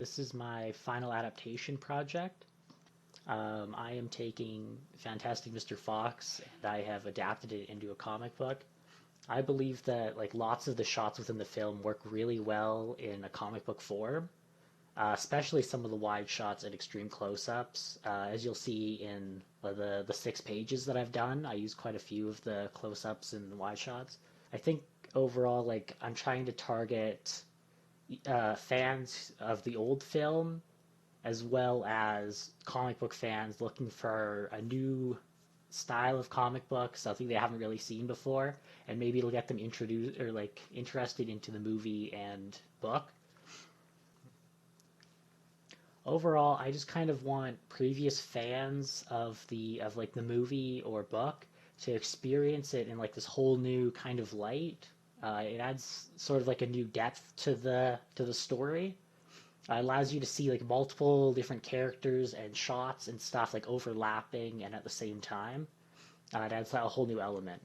This is my final adaptation project. I am taking Fantastic Mr. Fox and I have adapted it into a comic book. I believe that like lots of the shots within the film work really well in a comic book form, especially some of the wide shots and extreme close-ups. As you'll see in the 6 pages that I've done, I use quite a few of the close-ups and the wide shots. I think overall, like I'm trying to target fans of the old film as well as comic book fans looking for a new style of comic book, something they haven't really seen before, and maybe it'll get them introduced or like interested into the movie and book. Overall, I just kind of want previous fans of like the movie or book to experience it in like this whole new kind of light. It adds sort of like a new depth to the story. Allows you to see like multiple different characters and shots and stuff like overlapping and at the same time. It adds a whole new element.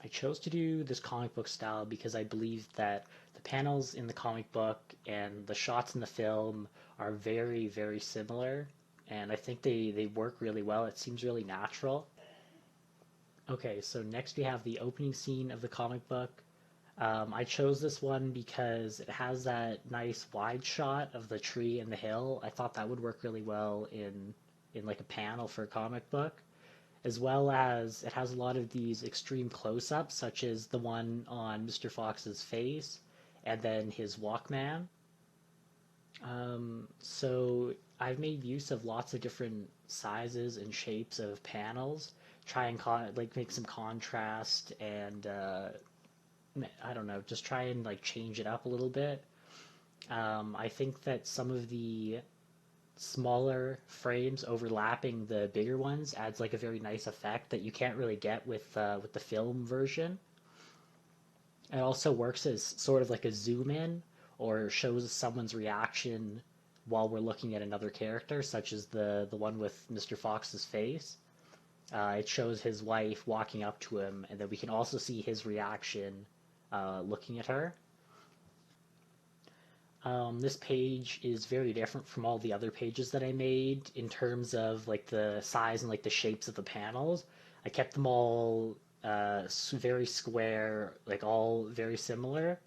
I chose to do this comic book style because I believe that the panels in the comic book and the shots in the film are very, very similar, and I think they work really well. It seems really natural. Okay, so next we have the opening scene of the comic book. I chose this one because it has that nice wide shot of the tree and the hill. I thought that would work really well in like a panel for a comic book, as well as it has a lot of these extreme close-ups, such as the one on Mr. Fox's face and then his Walkman. So I've made use of lots of different sizes and shapes of panels, try and like make some contrast and I don't know, just try and like change it up a little bit. I think that some of the smaller frames overlapping the bigger ones adds like a very nice effect that you can't really get with the film version. It also works as sort of like a zoom in or shows someone's reaction while we're looking at another character, such as the one with Mr. Fox's face. It shows his wife walking up to him, and then we can also see his reaction looking at her. This page is very different from all the other pages that I made in terms of like the size and like the shapes of the panels. I kept them all very square, like all very similar,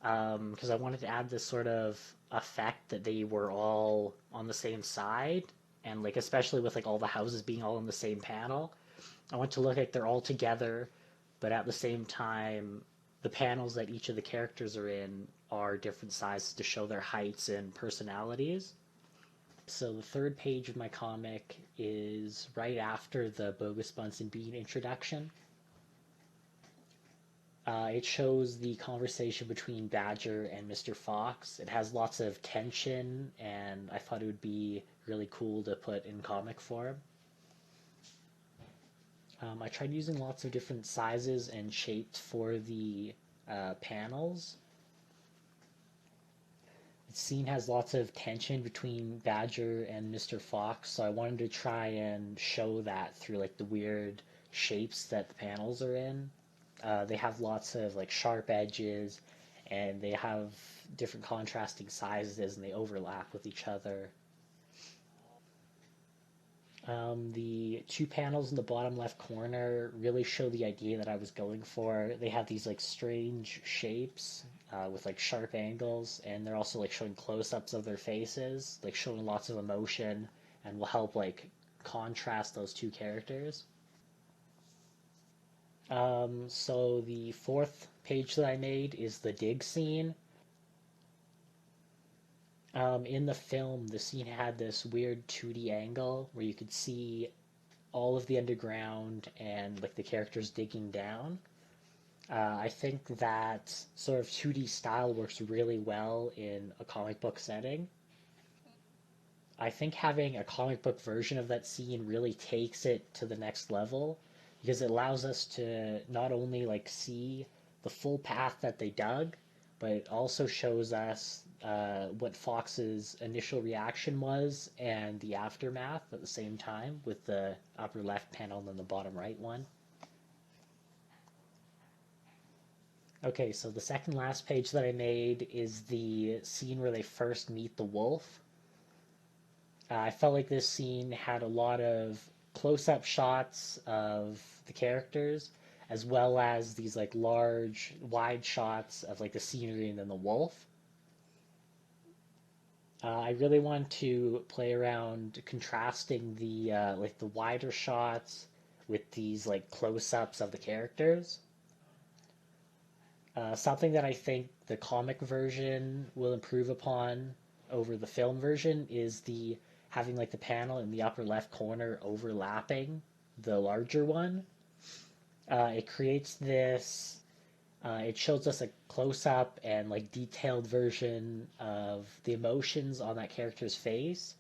because I wanted to add this sort of effect that they were all on the same side, and like especially with like all the houses being all in the same panel. I want to look like they're all together, but at the same time, the panels that each of the characters are in are different sizes to show their heights and personalities. So the third page of my comic is right after the Bogus Bunsen Bean introduction. It shows the conversation between Badger and Mr. Fox. It has lots of tension, and I thought it would be really cool to put in comic form. I tried using lots of different sizes and shapes for the panels. The scene has lots of tension between Badger and Mr. Fox, so I wanted to try and show that through like the weird shapes that the panels are in. They have lots of like sharp edges, and they have different contrasting sizes, and they overlap with each other. The two panels in the bottom left corner really show the idea that I was going for. They have these like strange shapes with like sharp angles, and they're also like showing close-ups of their faces, like showing lots of emotion, and will help like contrast those two characters. So the fourth page that I made is the dig scene. In the film, the scene had this weird 2D angle where you could see all of the underground and like the characters digging down. I think that sort of 2D style works really well in a comic book setting. I think having a comic book version of that scene really takes it to the next level because it allows us to not only like see the full path that they dug, but it also shows us what Fox's initial reaction was and the aftermath at the same time with the upper left panel and then the bottom right one. Okay, so the second last page that I made is the scene where they first meet the wolf. I felt like this scene had a lot of close-up shots of the characters, as well as these like large, wide shots of like the scenery and then the wolf. I really want to play around contrasting the like the wider shots with these like close-ups of the characters. Something that I think the comic version will improve upon over the film version is the having like the panel in the upper left corner overlapping the larger one. It creates this. It shows us a close up and like detailed version of the emotions on that character's face,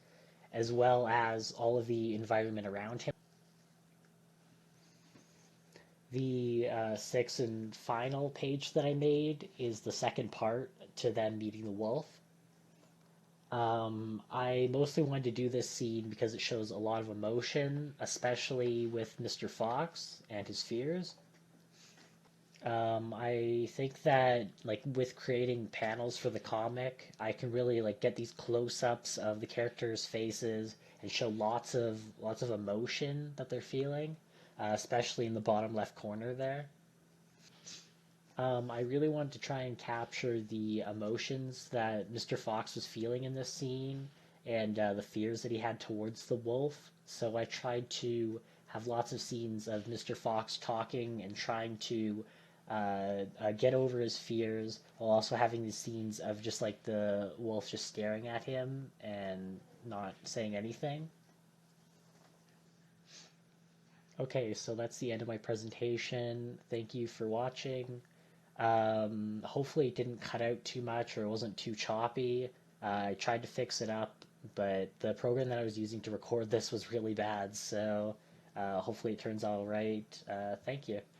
as well as all of the environment around him. The sixth and final page that I made is the second part to them meeting the wolf. I mostly wanted to do this scene because it shows a lot of emotion, especially with Mr. Fox and his fears. I think that like with creating panels for the comic, I can really like get these close-ups of the characters' faces and show lots of emotion that they're feeling, especially in the bottom left corner there. I really wanted to try and capture the emotions that Mr. Fox was feeling in this scene and the fears that he had towards the wolf. So I tried to have lots of scenes of Mr. Fox talking and trying to get over his fears while also having these scenes of just like the wolf just staring at him and not saying anything. Okay, so that's the end of my presentation. Thank you for watching. Hopefully it didn't cut out too much or it wasn't too choppy. I tried to fix it up, but the program that I was using to record this was really bad, so hopefully it turns out all right. Thank you.